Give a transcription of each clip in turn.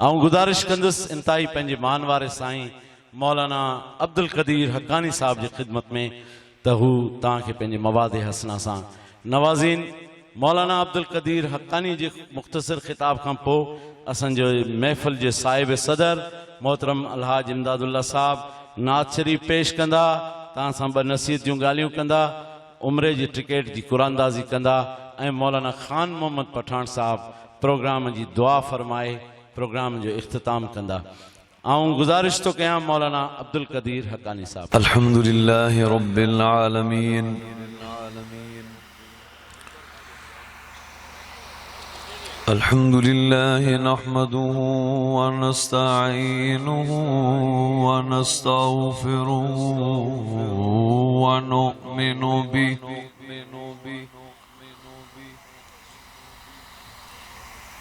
आऊं गुजारिश कंदुसि इंतहाई पंहिंजे मान वारे साईं मौलाना अब्दुल कदीर हक्कानी साहब जी ख़िदमत में त हू तव्हांखे पंहिंजे मवाद हसना सां नवाज़ीन मौलाना अब्दुल कदीर हक्कानी जे मुख़्तसिर ख़िताब खां पोइ असांजो महफ़िल जे साहिब सदर मोहतरम अलहाज इमदादुल्ला साहब नात शरीफ़ पेश कंदा, तव्हां सां ॿ नसीहत जूं ॻाल्हियूं कंदा, उम्रे जी टिकेट जी कुरानदाज़ी कंदा ऐं मौलाना ख़ान मोहम्मद पठान साहब प्रोग्राम जी दुआ फरमाए प्रोग्राम जो इख्तिताम कंदा। आऊं गुजारिश तो कयां मौलाना अब्दुल कदीर हक्कानी साहब। अल्हम्दुलिल्लाहि रब्बिल आलमीन अल्हम्दुलिल्लाहि नहमदुहु व नस्तईनुहु व नस्तगफिरुहु व नुमिनु बिहि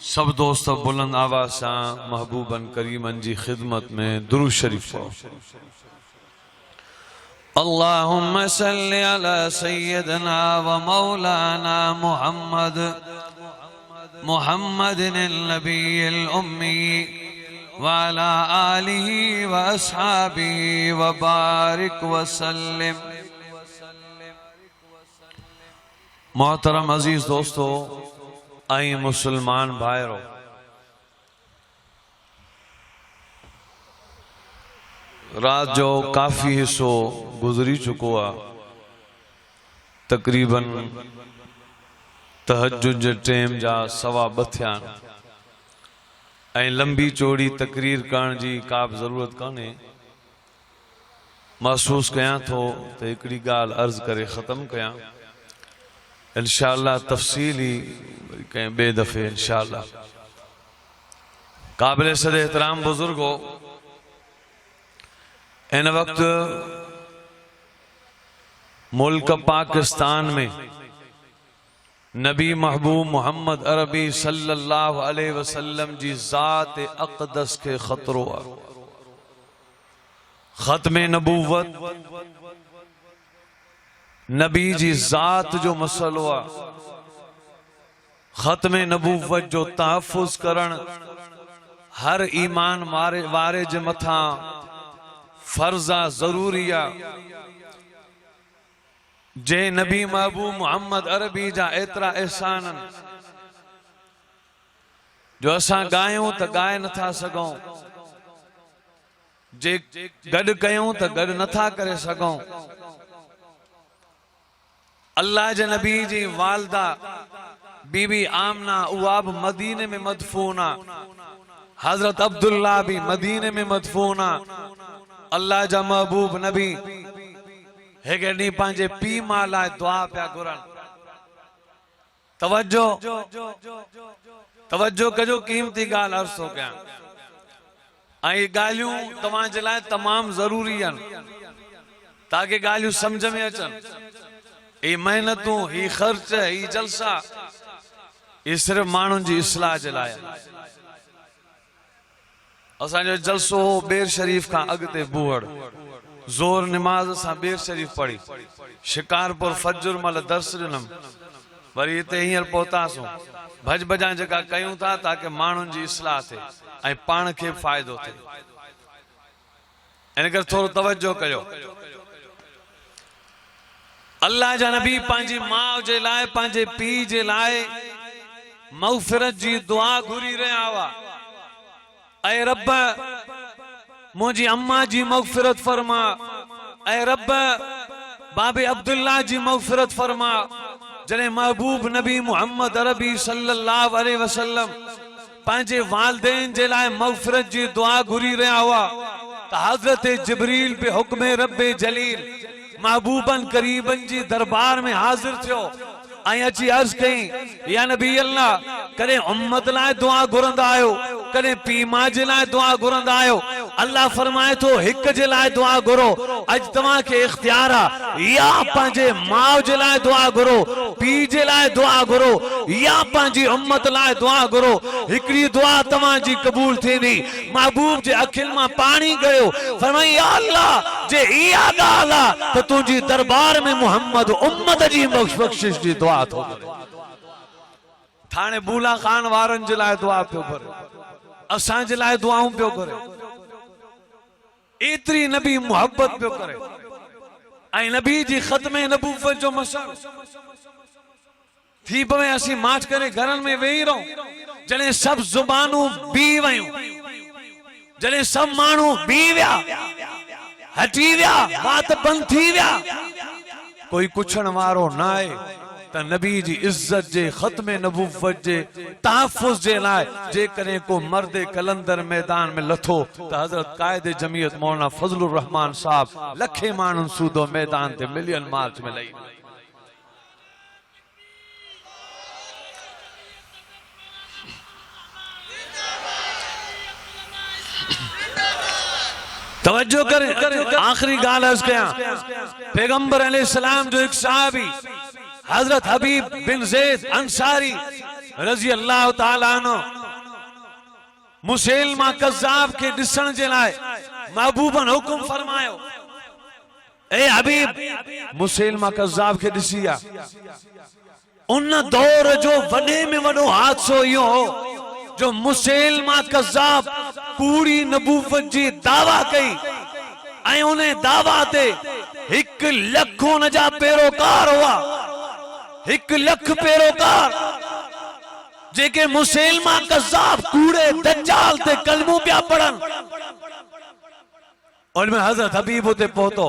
सब दोस्त बुलंद आवाज़ से महबूबन करीमन जी खिदमत में दुरूद शरीफ पढ़ो। अल्लाहुम्म सल्लि अला सय्यदना व मौलाना मुहम्मदिन नबील उम्मी वाला आलिही व अस्हाबिही व बारिक वसल्लिम। मोहतरम अजीज दोस्तों, आई मुसलमान भाइरो, रात जो काफ़ी हिस्सो गुजरी चुको आहे। तकरीबन तहज्जुद जे टाइम जा 2:15 थिया ऐं लंबी चौड़ी तकरीर करण जी का बि ज़रूरत कान्हे। महसूस कयां थो त हिकिड़ी ॻाल्हि अर्ज़ करे ख़त्म कयां, इंशाअल्लाह तफ़सीली कंहिं ॿिए दफ़े इंशाअल्लाह। क़ाबिल सद एहतराम बुज़ुर्गो, इन वक्त मुल्क पाकिस्तान में नबी महबूब मोहम्मद अरबी सल्लल्लाहु अलैहि वसल्लम जी ज़ात अक़दस के ख़तरो आहे। ख़त्म नबूवत नबी जी ज़ात जो मसलो आहे। ख़त्म नबूवत जो तहफ़्फ़ुज़ करण हर ईमान वारे जे मथां फर्ज़ा ज़रूरी आहे। जे नबी महबूब मोहम्मद अरबी जा एतरा एहसान जो असां गायूं त गाए नथा सघूं, जे गॾु कयूं त गॾु नथा करे सघूं। अल्लाह जे नबी जी वालदा बीबी आमना उहा बि मदीने में मदफून आहे। हज़रत अब्दुल्ला भी मदीने में मदफून आहे। अल्लाह जा महबूब नबी एक ॾींहुं पंहिंजे पीउ मां लाइ दुआ पिया घुरनि। तवज्जो कजो, क़ीमती ॻाल्हि अर्ज़ थो कयां ऐं ये ॻाल्हियूं तव्हां जे लाइ तमामु ज़रूरी आहिनि ताकि ॻाल्हियूं सम्झ में अचनि। ये मेहनतूं, ही ख़र्च, ही जलसा, ये सिर्फ़ माण्हुनि जी इस्लाह जे लाइ। असांजो जलसो हो बेर शरीफ खां अॻिते बुहड़ ज़ोर निमाज़ सां बेर शरीफ पढ़ी शिकारपुर फजर मल दर्स ॾिनम वरी हिते हींअर पहुतासूं भज भजां जेका कयूं था ताकि माण्हुनि जी इस्लाह थिए ऐं पाण खे फ़ाइदो थिए इन करे थोरो तवजो कयो अल्लाह जा नबी पंहिंजी माउ जे लाइ पंहिंजे पीउ जे लाइ मग़फ़िरत जी दुआ घुरी रहिया हुआ ऐं रब मुंहिंजी अम्मा जी मग़फ़िरत फरमा ऐं रब बाबे अब्दुल्ला जी मग़फ़िरत फरमा जॾहिं महबूब नबी मुहम्मद अरबी सल्लल्लाहु अलैहि वसल्लम पंहिंजे वालिदैन जे लाइ मग़फ़िरत जी दुआ घुरी रहिया हुआ त हज़रत जिब्रील बि हुक्म रब्बे जलील महबूबन करीबन जी दरबार में हाज़िर थियो ऐं अची अर्ज़ कई या नबी अल्लाह कॾहिं उम्मत लाइ दुआ घुरंदा आहियो कॾहिं पीउ माउ जे लाइ दुआ घुरंदा आहियो अल्लाह फरमाए थो हिक जे लाइ दुआ घुरो अॼु तव्हांखे इख्तियार आहे या पंहिंजे माउ जे लाइ दुआ घुरो पीउ जे लाइ दुआ घुरो या पंहिंजी उम्मत लाइ दुआ घुरो हिकिड़ी दुआ तव्हांजी क़बूल थींदी महबूब जे अखियुनि मां पाणी गयो फरमाई या अल्लाह जे इहा ॻाल्हि आहे त तुंहिंजी दरबार में मुहम्मद उम्मत जी बख़्शिश जी दुआ थो थाने बूला खान वारनि जे लाइ दुआ पियो करे असां जे लाइ दुआऊं पियो करे एतरी नबी मोहब्बत पियो करे ऐं नबी जी ख़त्मे नबूवत जो मसलो थी पवे असीं माच करे घरनि में वेही रहूं जॾहिं सभु ज़ुबानूं बी वयूं जॾहिं सभु माण्हू बी विया हटी विया बात बंदि थी विया कोई कुछण वारो न आहे त नबी जी इज्जत जे ख़त्मे नबूवत जे तहफ़्फ़ुज़ जे लाइ जेकॾहिं को मर्द कलंदर मैदान में लथो त हज़रत कायदे जमीयत मौलाना फजलुर रहमान साहब लखे माण्हुनि सूदो मैदान ते मिलियन मार्च में लही तवज्जो करें आखिरी गाल अर्ज़ कयां पैगंबर अलैहिस्सलाम जो एक सहाबी हजरत हबीब बिन ज़ैद अंसारी रज़ी अल्लाह ताला अन्हु मुसैलमा कज़्ज़ाब के ॾिसण जे लाइ महबूबन हुकुम फरमायो ए हबीब मुसैलमा कज़्ज़ाब के ॾिसी आ उन दौर जो वॾे में वॾो हादसो इहो हो जो मुसैलमा कज़्ज़ाब कूड़ी नबूवत जी दावा कई ऐं उन दावा ते 1 लख उन जा पैरोकार हुआ 1 लख पैरोकार जेके मुसैलमा कज़्ज़ाब कूड़े दज्जाल ते कलमू पिया पढ़न उनमें हज़रत हबीब उते पहुतो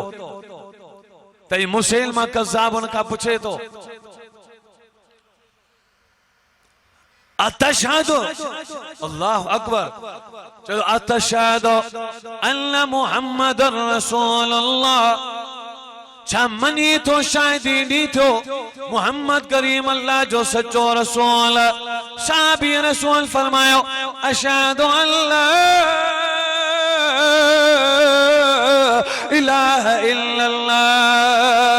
त मुसैलमा कज़्ज़ाब उनखां पुछे तो अतशहदु अल्लाह अकबर चलो अतशहदु अन्न मुहम्मदुर रसूलुल्लाह छा मनी तो शायदी दी तो मोहम्मद करीम अल्लाह जो सच्चो रसूल साहबी रसूल फरमायो अशहदु अल्ला इलाहा इल्लल्लाह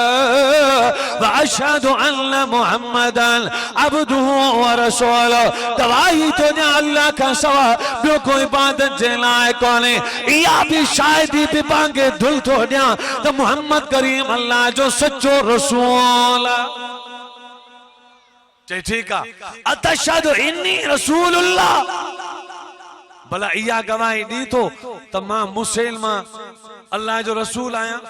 व अशहदु अन्न मुहम्मदन अब्दुहु व रसूलुहु गवाही तो ने अल्लाह का सवा ॿियो कोई इबादत जे लाइ कोन्हे इहा बि शायदी बि पांगे दुल थो ॾियां त मुहम्मद करीम अल्लाह जो सच्चो रसूल चई ठीक आहे अतशहदु इन्नी रसूलुल्लाह भला इहा गवाही दी तो त मां मुसैलमा अल्लाह जो रसूल आहियां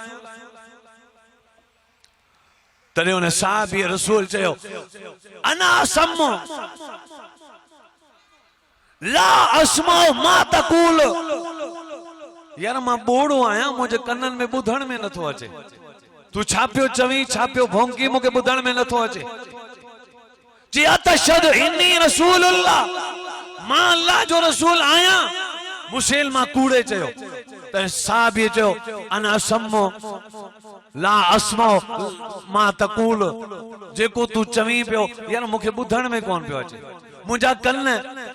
तॾहिं उन साहबी रसूल चयो अना सम्मो ला अस्मो मा तकूल यार मां बोड़ो आहियां मुंहिंजे कननि में ॿुधण में नथो अचे तू छा पियो चवीं छा पियो भौंकी मूंखे ॿुधण में नथो अचे जी अतशहदु इन्नी रसूलुल्लाह मां अल्लाह जो रसूल आहियां मुसैलमा कूड़े चयो त साहबी चयो अना सम्मो ला अस्मो मा तकूल जेको तू चवीं पियो यार मूंखे ॿुधण में कोन पियो अचे मुंहिंजा कन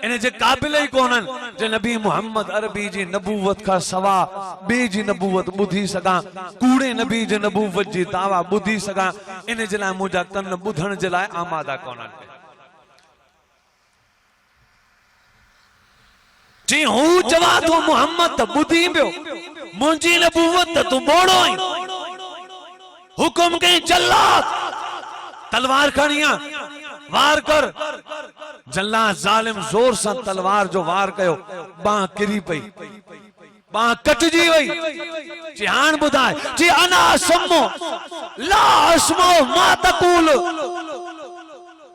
इन जे क़ाबिल ई कोन्हनि जे नबी मुहम्मद अरबी जी नबूवत खां सवा ॿिए जी नबूवत ॿुधी सघां कूड़े नबी जी नबूवत जी दावा ॿुधी सघां इन जे लाइ मुंहिंजा कन ॿुधण जे लाइ आमादा कोन्हनि जी हूँ जवा तो मोहम्मद त बुधी पियो मुंहिंजी नबूवत त तू मोड़ो आई हुकुम कई जल्लाद तलवार खणिया वार कर जल्लाद जालिम जोर से तलवार जो वार कयो बाह किरी पई बाह कटजी वई जी हान बुधाए जी अना असमो ला असमो मा तकूल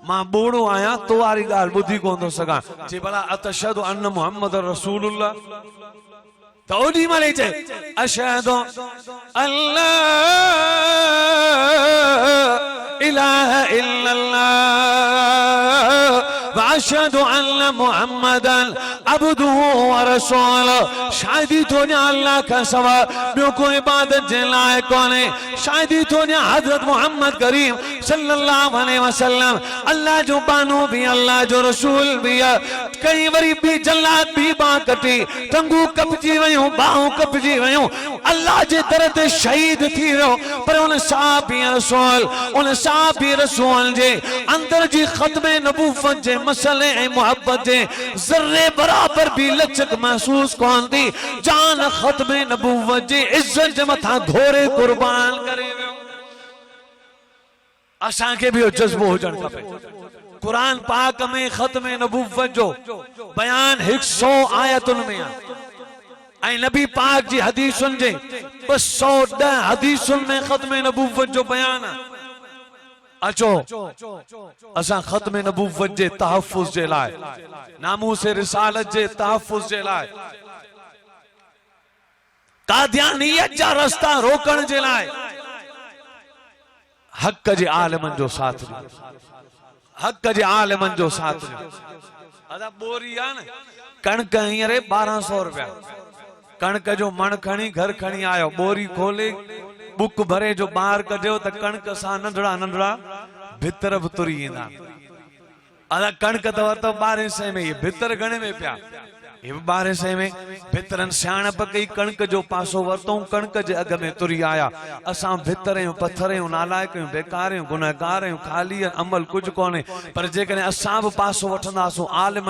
मां बोड़ो आया तो वारी गाल बुद्धि कोन तो सगा जी भला अतशहदु अन्न मुहम्मद रसूलुल्लाह तो ओडी मले चे अशहदु अल्लाह इलाहा इल्लल्लाह व अशहदु अन्न मुहम्मदन अब्दुहु व रसूलुहु शायदी तो ने अल्लाह का सवा बियो कोई इबादत जे लाए कोने शायदी तो ने हजरत मोहम्मद करीम सल्लल्लाहु अलैहि वसल्लम अल्लाह जो बानो भी अल्लाह जो रसूल भी कई वरी भी जल्लाद भी बा कटी टंगू कपजी वयो बाहू कपजी वयो अल्लाह जे दर ते शहीद थी रहो पर उन साहबी रसूल उन साहबी रसूल जे अंदर जी खत्मे नबूवत जे मसले ए मोहब्बत जे जर्रे बराबर भी लचक महसूस कोन थी जान खत्मे नबूवत जे इज्जत जे मथा घोरे कुर्बान करे असा के भी जज्बो हुजण खपे कुरान पाक में खत्मे नबूवत जो बयान 100 आयतुन में आई नबी पाक जी हदीसुन जे 210 हदीसुन में खत्मे नबूवत जो बयान अचो असा खत्मे नबूवत जे तहफ्फुज जे लाए नामूस रिसालत जे तहफ्फुज जे लाए कादियानियत जा रास्ता रोकण जे लाए हक जे आलिमन जो साथ हक जे आलिमन जो साथ अदा बोरी आ न कणक हींअर 1200 रुपया कणक जो मण खणी घर खणी आयो बोरी खोले बुक भरे जो बाहर कढियो त कणक सा नंढड़ा नंढड़ा भितर भी तुरी ईंदा अदा कणक तो 1200 में ये भितर गणे में पिया ये 1200 में भितरन सियाणप कई कणक जो पासो वरतो कणक जे अग में तुरी आया असा भितर पत्थर नालायक बेकार गुनहगार खाली अमल कुछ कोने पर जेकने असा भी पासो वठंदासो आलिम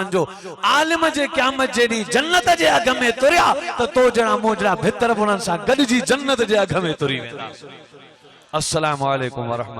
जे क़यामत जेडी जन्नत जे अग में तुरिया तो तो जणा मोजड़ा भितर उनन सा गडजी जन्नत जे अग में तुरी वेंदा। अस्सलामु अलैकुम व रहमतुल्लाह।